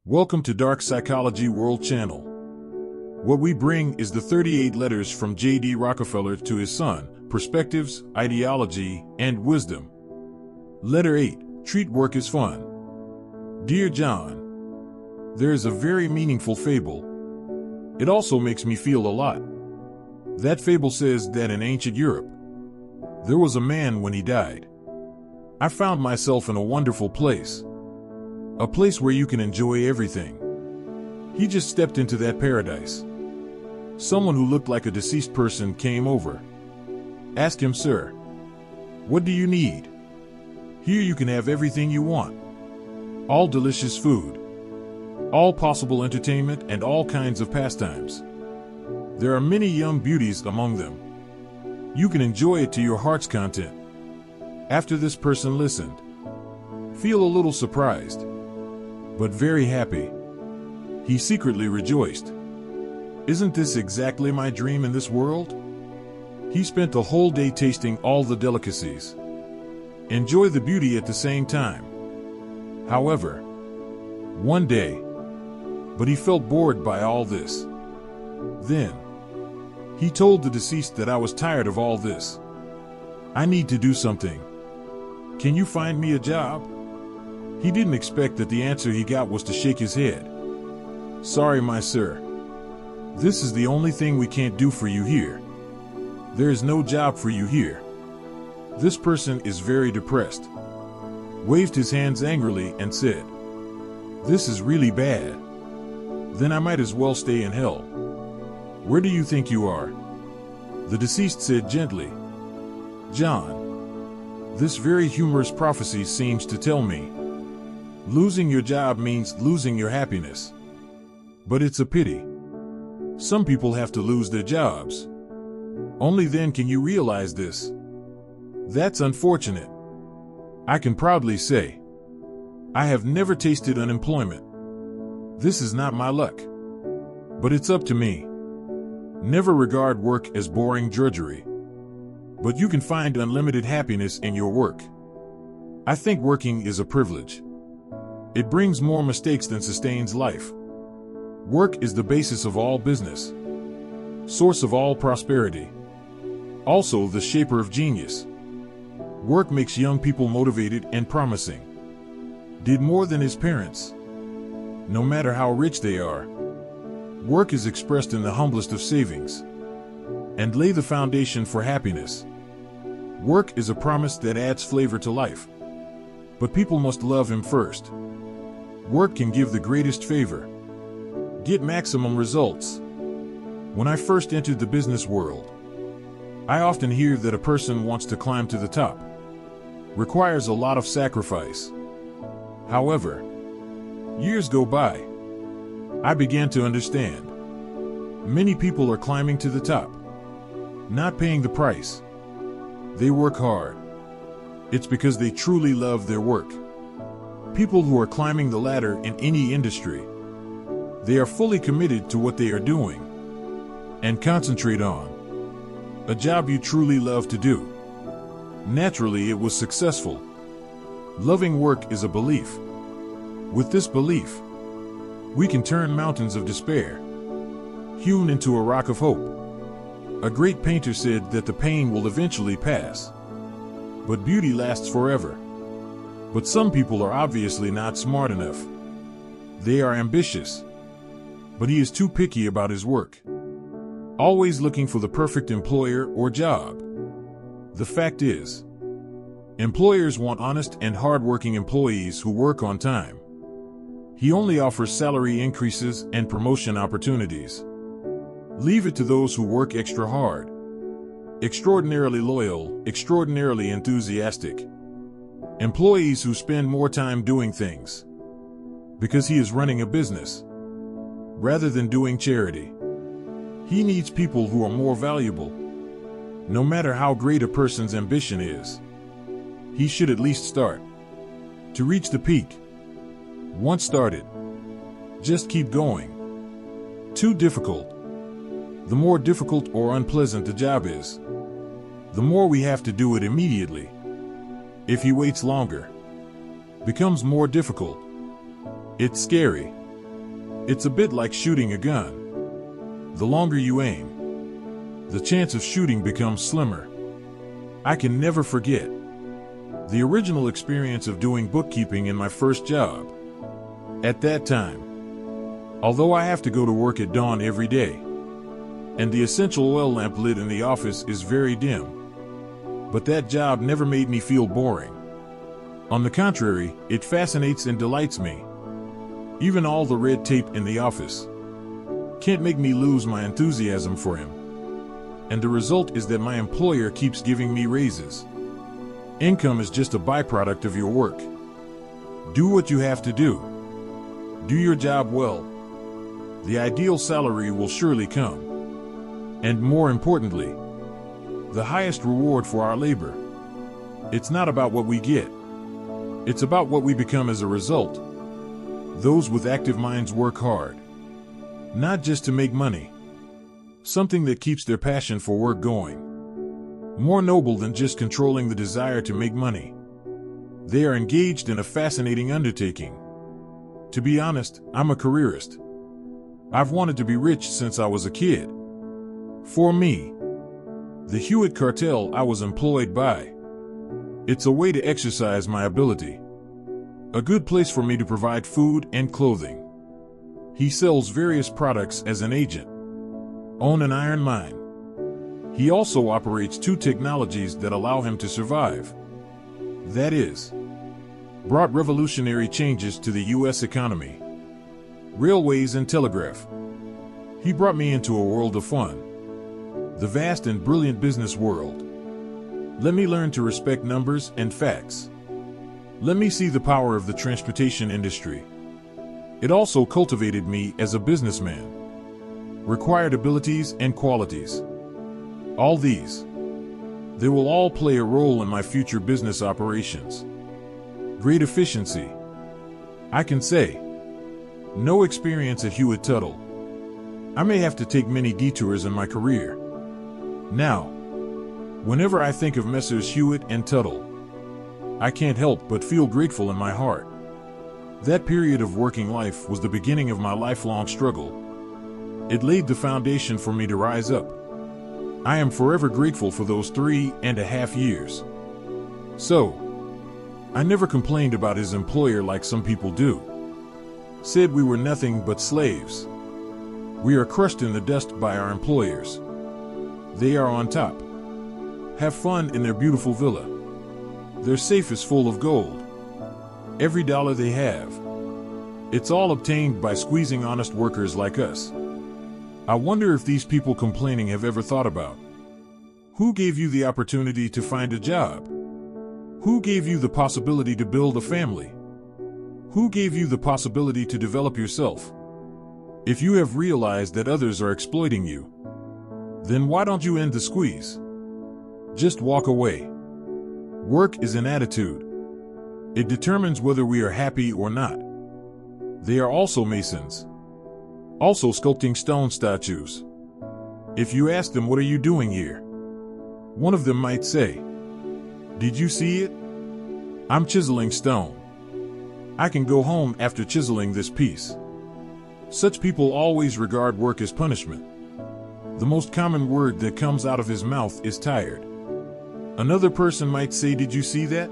Welcome to Dark Psychology World Channel. What we bring is the 38 letters from J.D. Rockefeller to his son, perspectives, ideology, and wisdom. Letter 8, treat work as fun. Dear John, there is a very meaningful fable. It also makes me feel a lot. That fable says that in ancient Europe, there was a man when he died. I found myself in a wonderful place. A place where you can enjoy everything. He just stepped into that paradise. Someone who looked like a deceased person came over. Asked him, "Sir, what do you need? Here you can have everything you want. All delicious food, all possible entertainment, and all kinds of pastimes. There are many young beauties among them. You can enjoy it to your heart's content." After this person listened, feel a little surprised, but very happy. He secretly rejoiced. Isn't this exactly my dream in this world? He spent the whole day tasting all the delicacies. Enjoy the beauty at the same time. However, one day, but he felt bored by all this. Then, he told the deceased that I was tired of all this. I need to do something. Can you find me a job? He didn't expect that the answer he got was to shake his head. Sorry, my sir. This is the only thing we can't do for you here. There is no job for you here. This person is very depressed. Waved his hands angrily and said, "This is really bad. Then I might as well stay in hell. Where do you think you are?" The deceased said gently, "John, this very humorous prophecy seems to tell me losing your job means losing your happiness. But it's a pity. Some people have to lose their jobs. Only then can you realize this. That's unfortunate. I can proudly say, I have never tasted unemployment. This is not my luck. But it's up to me. Never regard work as boring drudgery. But you can find unlimited happiness in your work. I think working is a privilege. It brings more mistakes than sustains life. Work is the basis of all business, source of all prosperity, also the shaper of genius. Work makes young people motivated and promising. Did more than his parents. No matter how rich they are, work is expressed in the humblest of savings, and lay the foundation for happiness. Work is a promise that adds flavor to life. But people must love him first. Work can give the greatest favor, get maximum results. When I first entered the business world, I often hear that a person wants to climb to the top. Requires a lot of sacrifice. However, years go by. I began to understand. Many people are climbing to the top, not paying the price. They work hard. It's because they truly love their work. People who are climbing the ladder in any industry, they are fully committed to what they are doing and concentrate on a job you truly love to do. Naturally, it was successful. Loving work is a belief. With this belief, we can turn mountains of despair, hewn into a rock of hope. A great painter said that the pain will eventually pass, but beauty lasts forever. But some people are obviously not smart enough. They are ambitious, but he is too picky about his work, always looking for the perfect employer or job. The fact is, employers want honest and hard-working employees who work on time. He only offers salary increases and promotion opportunities. Leave it to those who work extra hard, extraordinarily loyal, extraordinarily enthusiastic. Employees who spend more time doing things because he is running a business rather than doing charity. He needs people who are more valuable. No matter how great a person's ambition is, he should at least start. To reach the peak, once started, just keep going. Too difficult. The more difficult or unpleasant the job is, the more we have to do it immediately. If he waits longer, becomes more difficult. It's scary. It's a bit like shooting a gun. The longer you aim, the chance of shooting becomes slimmer. I can never forget the original experience of doing bookkeeping in my first job. At that time, although I have to go to work at dawn every day, and the essential oil lamp lit in the office is very dim, but that job never made me feel boring. On the contrary, it fascinates and delights me. Even all the red tape in the office can't make me lose my enthusiasm for him. And the result is that my employer keeps giving me raises. Income is just a byproduct of your work. Do what you have to do. Do your job well. The ideal salary will surely come. And more importantly, the highest reward for our labor. It's not about what we get. It's about what we become as a result. Those with active minds work hard, not just to make money, something that keeps their passion for work going. More noble than just controlling the desire to make money. They are engaged in a fascinating undertaking. To be honest, I'm a careerist. I've wanted to be rich since I was a kid. For me, the Hewitt cartel I was employed by, it's a way to exercise my ability. A good place for me to provide food and clothing. He sells various products as an agent. Own an iron mine. He also operates 2 technologies that allow him to survive. That is, brought revolutionary changes to the U.S. economy. Railways and telegraph. He brought me into a world of fun. The vast and brilliant business world. Let me learn to respect numbers and facts. Let me see the power of the transportation industry. It also cultivated me as a businessman. Required abilities and qualities. All these, they will all play a role in my future business operations. Great efficiency. I can say, no experience at Hewitt Tuttle. I may have to take many detours in my career. Now, whenever I think of Messrs. Hewitt and Tuttle, I can't help but feel grateful in my heart. That period of working life was the beginning of my lifelong struggle. It laid the foundation for me to rise up. I am forever grateful for those 3.5 years. So, I never complained about his employer like some people do. Said we were nothing but slaves. We are crushed in the dust by our employers. They are on top. Have fun in their beautiful villa. Their safe is full of gold. Every dollar they have. It's all obtained by squeezing honest workers like us. I wonder if these people complaining have ever thought about, who gave you the opportunity to find a job? Who gave you the possibility to build a family? Who gave you the possibility to develop yourself? If you have realized that others are exploiting you, then why don't you end the squeeze? Just walk away. Work is an attitude. It determines whether we are happy or not. They are also masons. Also sculpting stone statues. If you ask them, what are you doing here? One of them might say, did you see it? I'm chiseling stone. I can go home after chiseling this piece. Such people always regard work as punishment. The most common word that comes out of his mouth is tired. Another person might say, did you see that?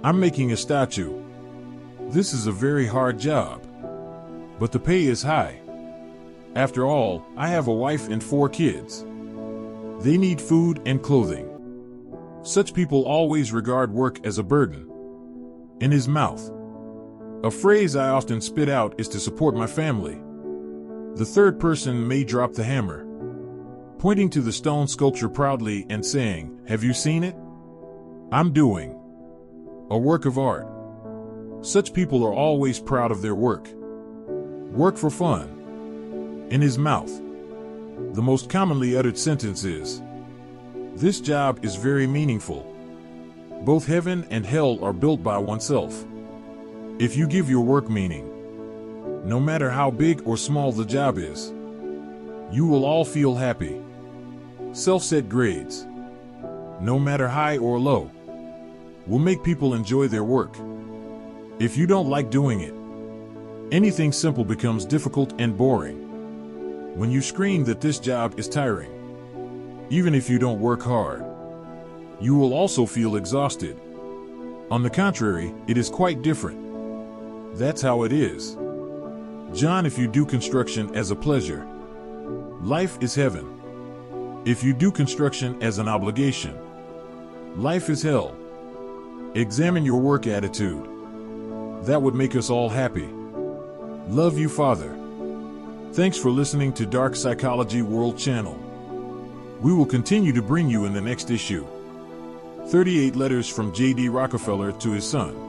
I'm making a statue. This is a very hard job. But the pay is high. After all, I have a wife and 4 kids. They need food and clothing. Such people always regard work as a burden. In his mouth. A phrase I often spit out is to support my family. The third person may drop the hammer, pointing to the stone sculpture proudly and saying, have you seen it? I'm doing a work of art. Such people are always proud of their work. Work for fun. In his mouth. The most commonly uttered sentence is, this job is very meaningful. Both heaven and hell are built by oneself. If you give your work meaning, no matter how big or small the job is, you will all feel happy. Self-set grades, no matter high or low, will make people enjoy their work. If you don't like doing it, Anything simple becomes difficult and boring. When you scream that this job is tiring, even if you don't work hard, you will also feel exhausted. On the contrary, it is quite different. That's how it is. John, if you do construction as a pleasure, life is heaven. If you do construction as an obligation, life is hell. Examine your work attitude. That would make us all happy. Love you, Father. Thanks for listening to Dark Psychology World Channel. We will continue to bring you in the next issue 38 Letters from J.D. Rockefeller to his son.